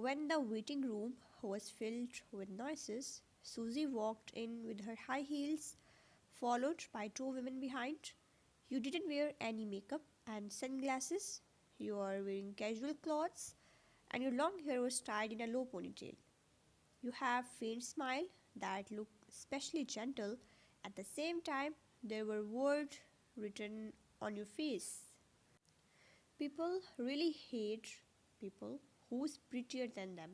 When the waiting room was filled with noises, Susie walked in with her high heels, followed by two women behind. You didn't wear any makeup and sunglasses. You are wearing casual clothes, and your long hair was tied in a low ponytail. You have faint smile that looked especially gentle. At the same time, there were words written on your face. People really hate people who's prettier than them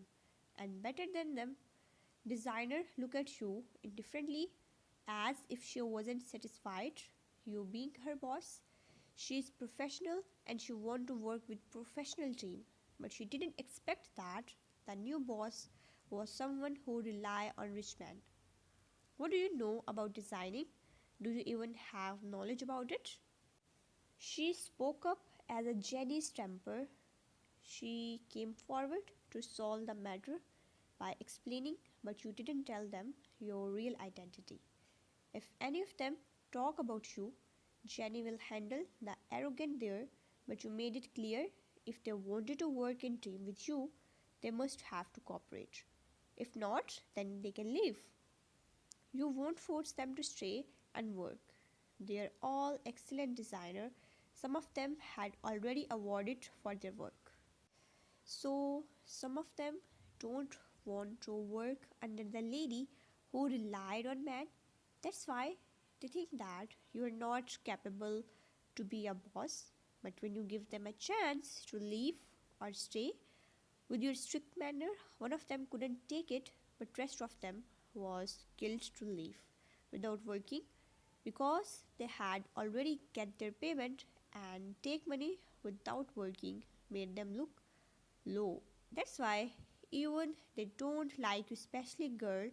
and better than them. Designer look at you indifferently as if she wasn't satisfied you being her boss. She is professional and she want to work with professional team, but she didn't expect that the new boss was someone who rely on rich men. What do you know about designing? Do you even have knowledge about it? She spoke up as a Jenny's temper. She came forward to solve the matter by explaining, but you didn't tell them your real identity. If any of them talk about you, Jenny will handle the arrogant there, but you made it clear if they wanted to work in team with you, they must have to cooperate. If not, then they can leave. You won't force them to stay and work. They are all excellent designer. Some of them had already awarded for their work. So some of them don't want to work under the lady who relied on men. That's why they think that you are not capable to be a boss. But when you give them a chance to leave or stay with your strict manner, one of them couldn't take it, but rest of them was killed to leave without working because they had already get their payment and take money without working made them look low. That's why even they don't like you, especially girl,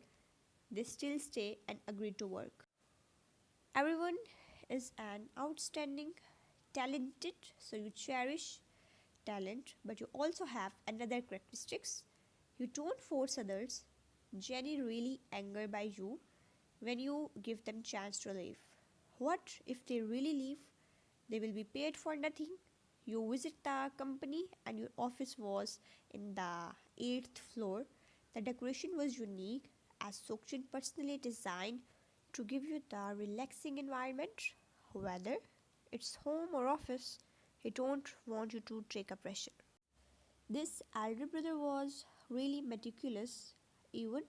they still stay and agree to work. Everyone is an outstanding, talented, so you cherish talent, but you also have another characteristics. You don't force others. Jenny really angered by you when you give them chance to leave. What if they really leave? They will be paid for nothing. You visit the company and your office was in the 8th floor. The decoration was unique as Sokjin personally designed to give you the relaxing environment. Whether it's home or office, he don't want you to take a pressure. This elder brother was really meticulous. Even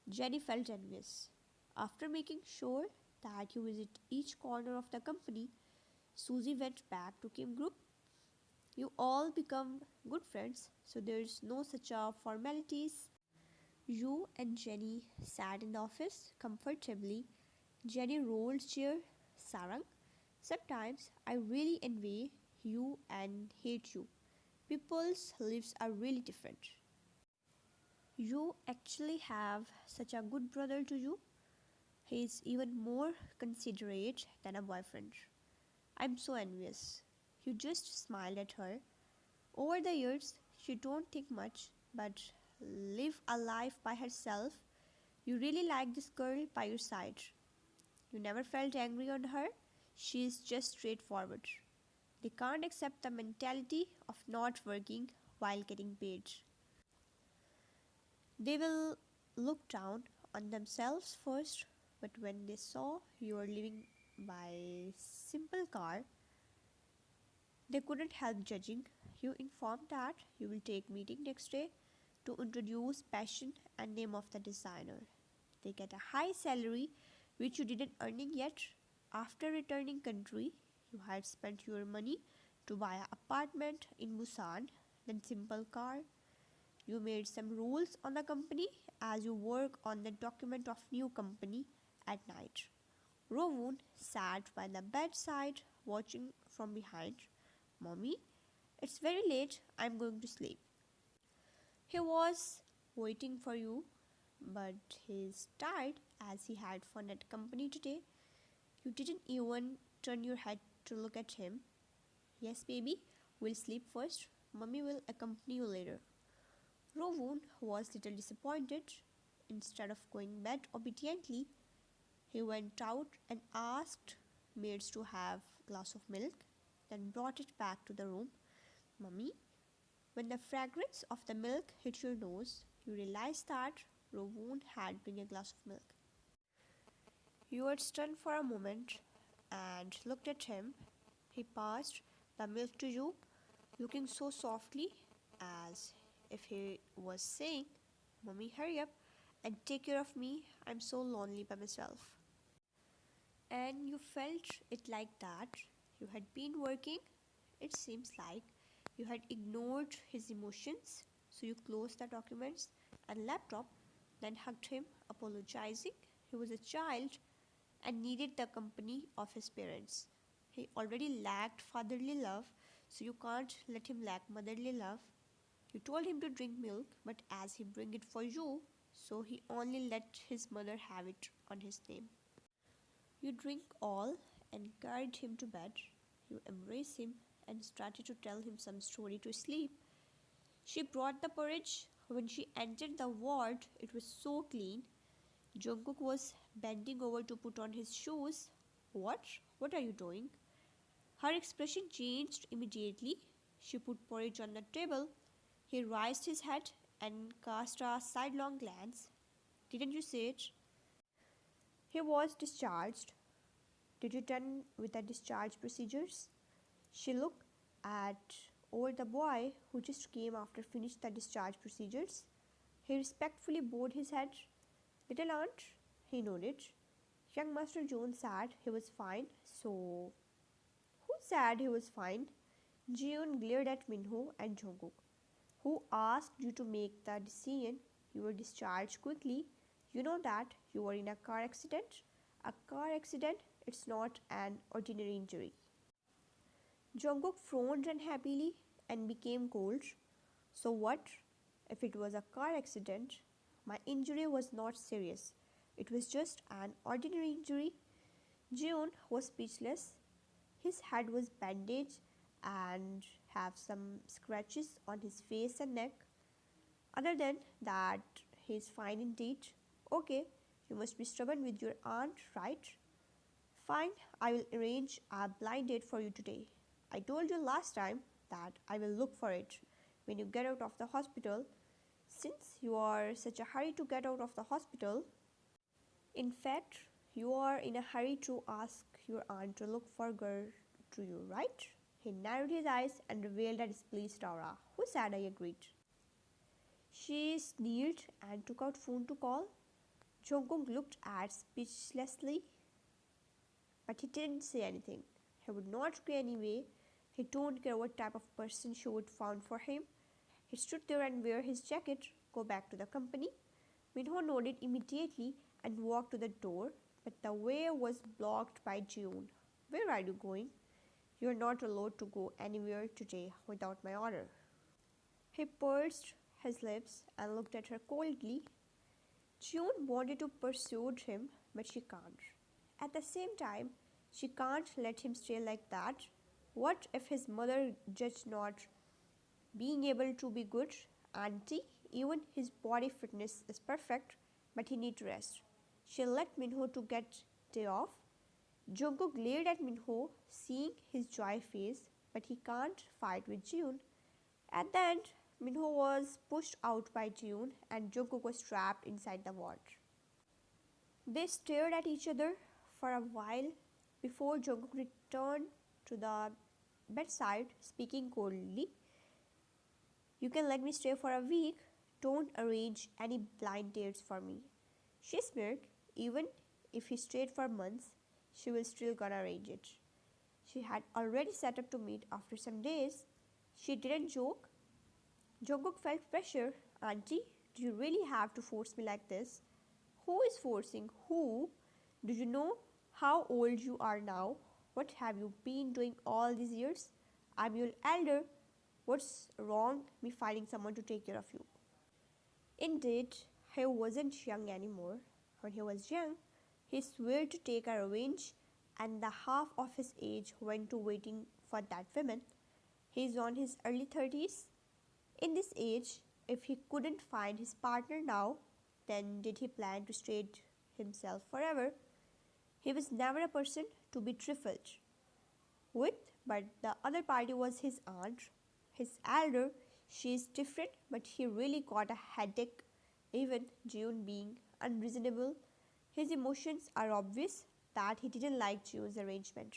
Jenny felt envious. After making sure that you visit each corner of the company, Susie went back to Kim Group. You all become good friends, so there's no such a formalities. You and Jenny sat in the office comfortably. Jenny rolled chair, Sarang. Sometimes I really envy you and hate you. People's lives are really different. You actually have such a good brother to you. He is even more considerate than a boyfriend. I'm so envious. You just smiled at her. Over the years, she don't think much, but live a life by herself. You really like this girl by your side. You never felt angry on her. She is just straightforward. They can't accept the mentality of not working while getting paid. They will look down on themselves first, but when they saw you were living by simple car, they couldn't help judging. You informed that you will take meeting next day to introduce passion and name of the designer. They get a high salary which you didn't earning yet. After returning country, you had spent your money to buy an apartment in Busan, then simple car. You made some rules on the company as you work on the document of new company at night. Rovun sat by the bedside watching from behind. Mommy, it's very late. I'm going to sleep. He was waiting for you, but he's tired as he had fun at company today. You didn't even turn your head to look at him. Yes, baby, we'll sleep first. Mummy will accompany you later. Rovun was little disappointed. Instead of going bed obediently, he went out and asked maids to have glass of milk, then brought it back to the room. Mummy, When the fragrance of the milk hit your nose, you realized that Rovun had bring a glass of milk. You were stunned for a moment and looked at him. He passed the milk to you, looking so softly as if he was saying, Mummy, hurry up and take care of me. I'm so lonely by myself. And you felt it like that. You had been working. It seems like you had ignored his emotions. So you closed the documents and laptop, then hugged him, apologizing. He was a child and needed the company of his parents. He already lacked fatherly love, so you can't let him lack motherly love. You told him to drink milk, but as he bring it for you, so he only let his mother have it on his name. You drink all and carried him to bed. You embrace him and started to tell him some story to sleep. She brought the porridge. When she entered the ward, it was so clean. Jungkook was bending over to put on his shoes. What? What are you doing? Her expression changed immediately. She put porridge on the table. He raised his head and cast a sidelong glance. Didn't you see it? He was discharged. Did you done with the discharge procedures? She looked at over the boy who just came after finished the discharge procedures. He respectfully bowed his head. Little aunt, he nodded. Young Master Jones said he was fine, so who said he was fine? Jiun glared at Minho and Jungkook. Who asked you to make the decision? You were discharged quickly. You know that you were in a car accident. A car accident, it's not an ordinary injury. Jungkook frowned unhappily and became cold. So what? If it was a car accident, my injury was not serious. It was just an ordinary injury. Jiun was speechless. His head was bandaged and have some scratches on his face and neck. Other than that, he is fine indeed. Okay, you must be stubborn with your aunt, right? Fine, I will arrange a blind date for you today. I told you last time that I will look for it when you get out of the hospital. Since you are such a hurry to get out of the hospital, in fact, you are in a hurry to ask your aunt to look for girl to you, right? He narrowed his eyes and revealed a displeased aura. Who said I agreed? She sneered and took out phone to call. Jungkook looked at speechlessly, but he didn't say anything. He would not go anyway. He don't care what type of person she would found for him. He stood there and wear his jacket, go back to the company. Minho nodded immediately and walked to the door, but the way was blocked by June. Where are you going? You are not allowed to go anywhere today without my order. He pursed his lips and looked at her coldly. June wanted to pursue him, but she can't. At the same time, she can't let him stay like that. What if his mother judged not being able to be good auntie? Even his body fitness is perfect, but he needs rest. She let Minho to get day off. Jungkook glared at Minho, seeing his joy face, but he can't fight with June. At the end, Minho was pushed out by June and Jungkook was trapped inside the ward. They stared at each other for a while before Jungkook returned to the bedside, speaking coldly. You can let me stay for a week. Don't arrange any blind dates for me. She smirked. Even if he stayed for months, she will still gonna arrange it. She had already set up to meet after some days. She didn't joke. Jungkook felt pressure. Auntie, do you really have to force me like this? Who is forcing who? Do you know how old you are now? What have you been doing all these years? I'm your elder. What's wrong me finding someone to take care of you? Indeed, he wasn't young anymore. When he was young, he swore to take a revenge, and the half of his age went to waiting for that woman. He is on his early 30s. In this age, if he couldn't find his partner now, then did he plan to stay himself forever? He was never a person to be trifled with, but the other party was his aunt, his elder. She is different, but he really got a headache. Even June being unreasonable, his emotions are obvious that he didn't like June's arrangement.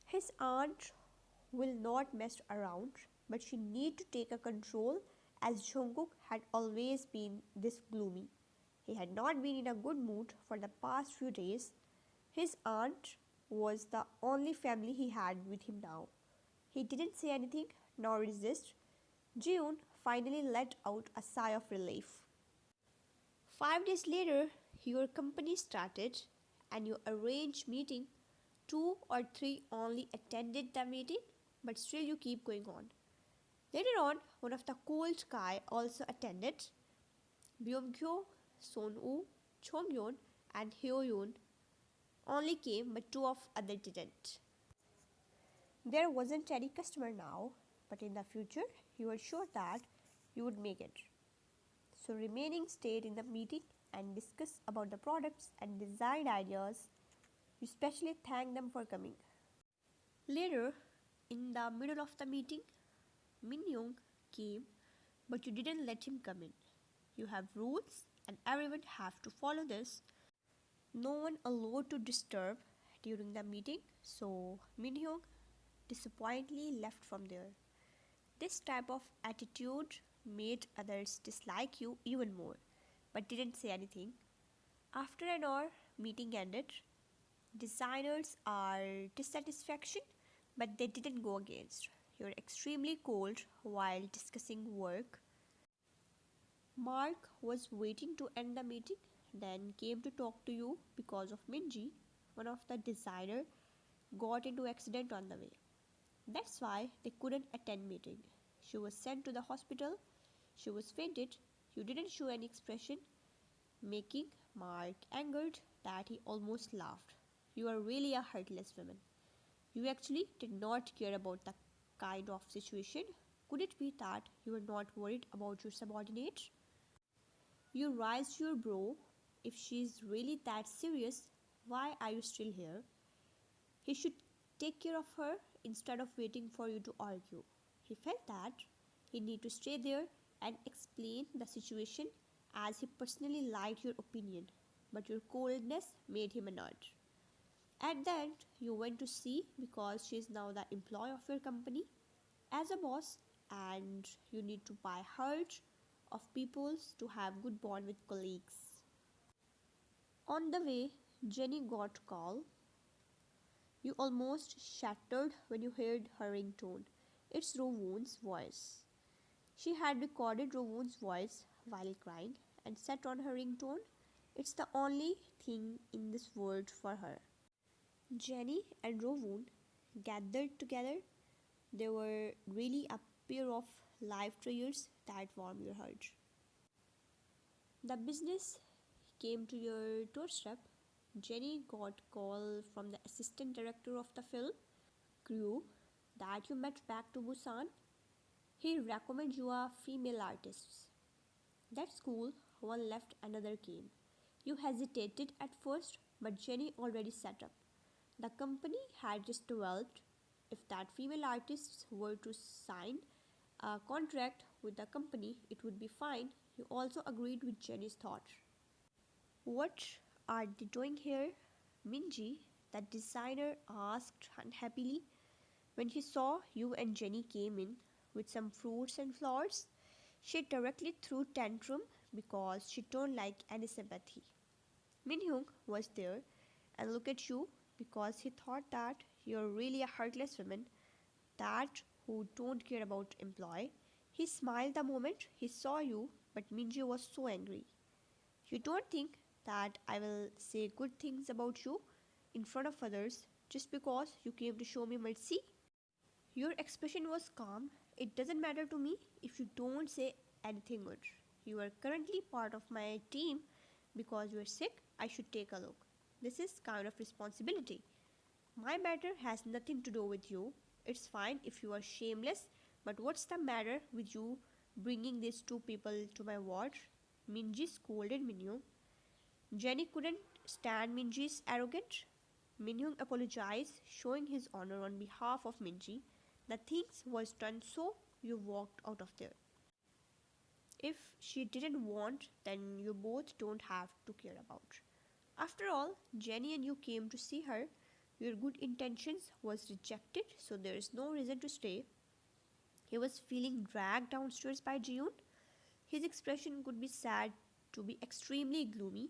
His aunt will not mess around, but she need to take a control as Jungkook had always been this gloomy. He had not been in a good mood for the past few days. His aunt was the only family he had with him now. He didn't say anything nor resist. June finally let out a sigh of relief. 5 days later, your company started and you arranged meeting. Two or three only attended the meeting, but still you keep going on. Later on, one of the cold guy also attended. Byung-kyo, Son-woo, Chong-yeon and Hyo-yeon only came, but two of others didn't. There wasn't any customer now, but in the future, you were sure that you would make it. So remaining stayed in the meeting and discussed about the products and design ideas. You especially thanked them for coming. Later, in the middle of the meeting, Min-young came, but you didn't let him come in. You have rules and everyone have to follow this. No one allowed to disturb during the meeting, so Min-young disappointedly left from there. This type of attitude made others dislike you even more, but didn't say anything. After an hour, meeting ended. Designers are dissatisfaction, but they didn't go against. You're extremely cold while discussing work. Mark was waiting to end the meeting, then came to talk to you because of Minji. One of the designer got into accident on the way. That's why they couldn't attend meeting. She was sent to the hospital. She was fainted. You didn't show any expression, making Mark angered that he almost laughed. You are really a heartless woman. You actually did not care about the kind of situation. Could it be that you were not worried about your subordinate? You raised your brow. If she is really that serious, why are you still here? He should take care of her instead of waiting for you to argue. He felt that he needed to stay there and explain the situation as he personally liked your opinion, but your coldness made him annoyed. At the end, you went to see because she is now the employee of your company as a boss, and you need to buy heart of people to have good bond with colleagues. On the way, Jenny got call. You almost shattered when you heard her ringtone. It's Rowoon's voice. She had recorded Rowoon's voice while crying and set on her ringtone. It's the only thing in this world for her. Jenny and Rowoon gathered together. They were really a pair of live treasures that warm your heart. The business came to your doorstep. Jenny got call from the assistant director of the film crew that you met back to Busan. He recommended you a female artist. That's cool. One left, another came. You hesitated at first, but Jenny already set up. The company had just developed. If that female artist were to sign a contract with the company, it would be fine. You also agreed with Jenny's thought. What are they doing here? Minji, the designer, asked unhappily when he saw you and Jenny came in with some fruits and flowers. She directly threw tantrum because she don't like any sympathy. Minhyung was there and looked at you because he thought that you're really a heartless woman, that who don't care about employee. He smiled the moment he saw you, but Minji was so angry. You don't think that I will say good things about you in front of others just because you came to show me mercy? Your expression was calm. It doesn't matter to me if you don't say anything good. You are currently part of my team. Because you are sick, I should take a look. This is kind of responsibility. My matter has nothing to do with you. It's fine if you are shameless, but what's the matter with you bringing these two people to my ward? Minji scolded Minhyung. Jenny couldn't stand Minji's arrogance. Minhyung apologized, showing his honor on behalf of Minji. The thing was done so you walked out of there. If she didn't want, then you both don't have to care about. After all, Jenny and you came to see her. Your good intentions was rejected, so there is no reason to stay. He was feeling dragged downstairs by June. His expression could be sad to be extremely gloomy,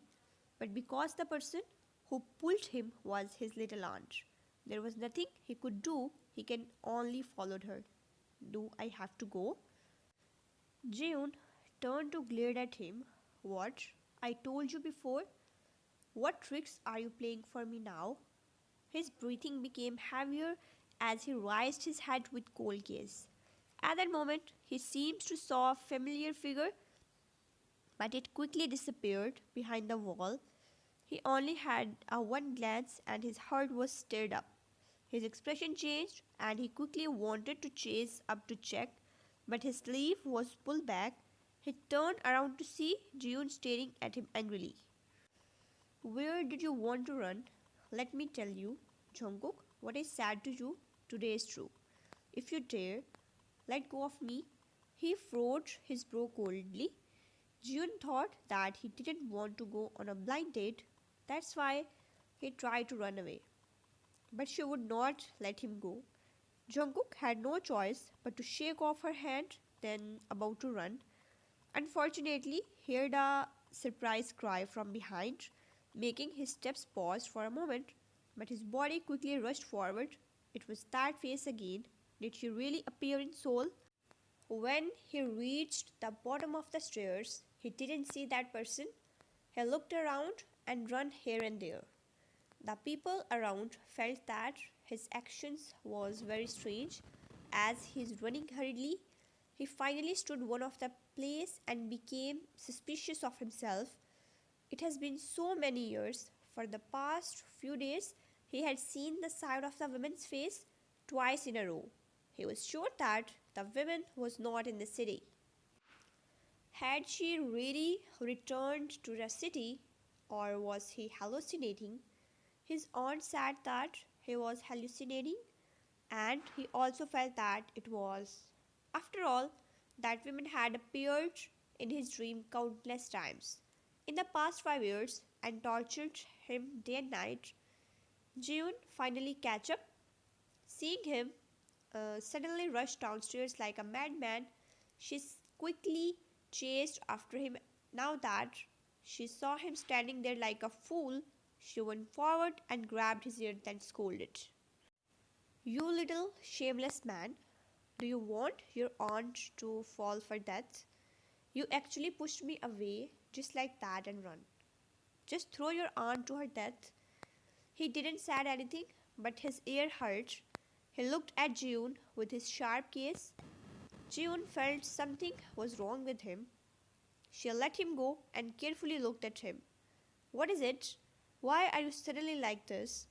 but because the person who pulled him was his little aunt, there was nothing he could do. He can only followed her. Do I have to go? June turned to glare at him. What? I told you before. What tricks are you playing for me now? His breathing became heavier as he raised his head with cold gaze. At that moment, he seemed to saw a familiar figure, but it quickly disappeared behind the wall. He only had a one glance and his heart was stirred up. His expression changed and he quickly wanted to chase up to check, but his sleeve was pulled back. He turned around to see June staring at him angrily. Where did you want to run? Let me tell you, Jungkook, what I said to you today is true. If you dare, let go of me. He furrowed his brow coldly. June thought that he didn't want to go on a blind date. That's why he tried to run away. But she would not let him go. Jungkook had no choice but to shake off her hand, then about to run. Unfortunately, he heard a surprised cry from behind, making his steps pause for a moment, but his body quickly rushed forward. It was that face again. Did she really appear in Seoul? When he reached the bottom of the stairs, he didn't see that person. He looked around and ran here and there. The people around felt that his actions was very strange. As he's running hurriedly, he finally stood one of the place and became suspicious of himself. It has been so many years. For the past few days, he had seen the side of the woman's face twice in a row. He was sure that the woman was not in the city. Had she really returned to the city, or was he hallucinating? His aunt said that he was hallucinating, and he also felt that it was. After all, that woman had appeared in his dream countless times in the past 5 years and tortured him day and night. June finally catch up, seeing him suddenly rush downstairs like a madman. She quickly chased after him. Now that she saw him standing there like a fool, she went forward and grabbed his ear, then scolded. You little shameless man, do you want your aunt to fall for that? You actually pushed me away just like that and run. Just throw your aunt to her death. He didn't say anything, but his ear hurt. He looked at June with his sharp gaze. June felt something was wrong with him. She let him go and carefully looked at him. What is it? Why are you suddenly like this?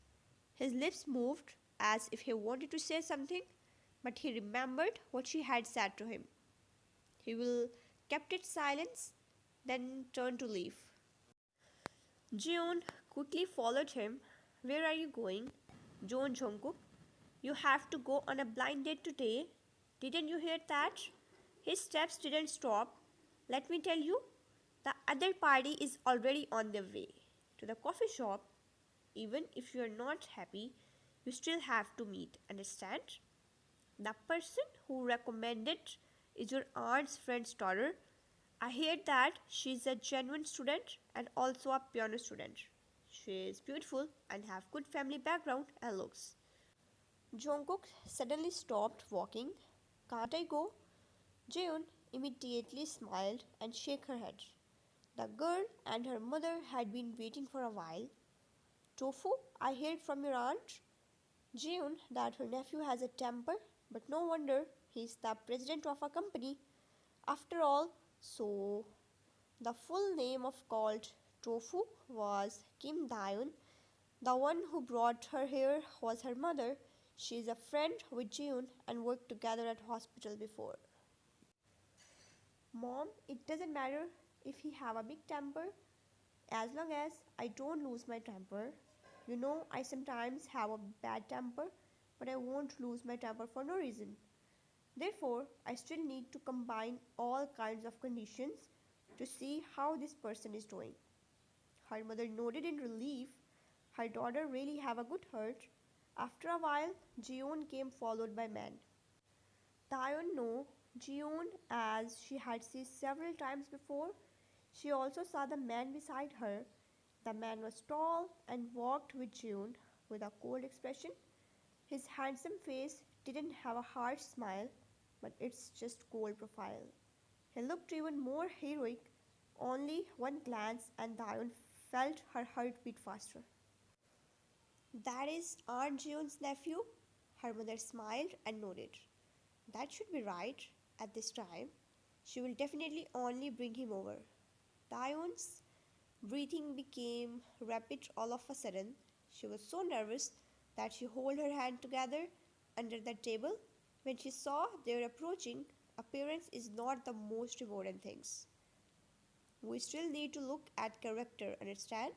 His lips moved as if he wanted to say something, but he remembered what she had said to him. He will kept it silence, then turned to leave. June quickly followed him. Where are you going? John Jungkook, you have to go on a blind date today. Didn't you hear that? His steps didn't stop. Let me tell you, the other party is already on their way to the coffee shop. Even if you are not happy, you still have to meet, understand? The person who recommended is your aunt's friend's daughter. I heard that she's a genuine student and also a piano student. She is beautiful and have good family background and looks. Jungkook suddenly stopped walking. Can't I go? Jeon immediately smiled and shook her head. The girl and her mother had been waiting for a while. Tofu, I heard from your aunt, Jeon, that her nephew has a temper, but no wonder he's the president of a company. After all, so the full name of called Tofu was Kim Daeun. The one who brought her here was her mother. She is a friend with Jeon and worked together at hospital before. Mom, it doesn't matter if he have a big temper as long as I don't lose my temper. You know, I sometimes have a bad temper, but I won't lose my temper for no reason. Therefore, I still need to combine all kinds of conditions to see how this person is doing. Her mother nodded in relief. Her daughter really have a good heart. After a while, Jeon came followed by men. Taeyeon knew Jeon as she had seen several times before. She also saw the man beside her. The man was tall and walked with Jeon with a cold expression. His handsome face didn't have a harsh smile, but its just cold profile. He looked even more heroic. Only one glance and Taeyeon felt her heart beat faster. That is Aunt Jeon's nephew? Her mother smiled and nodded. That should be right at this time. She will definitely only bring him over. Taeyeon's breathing became rapid all of a sudden. She was so nervous that she held her hand together under the table. When she saw they were approaching, appearance is not the most important things. We still need to look at character, understand?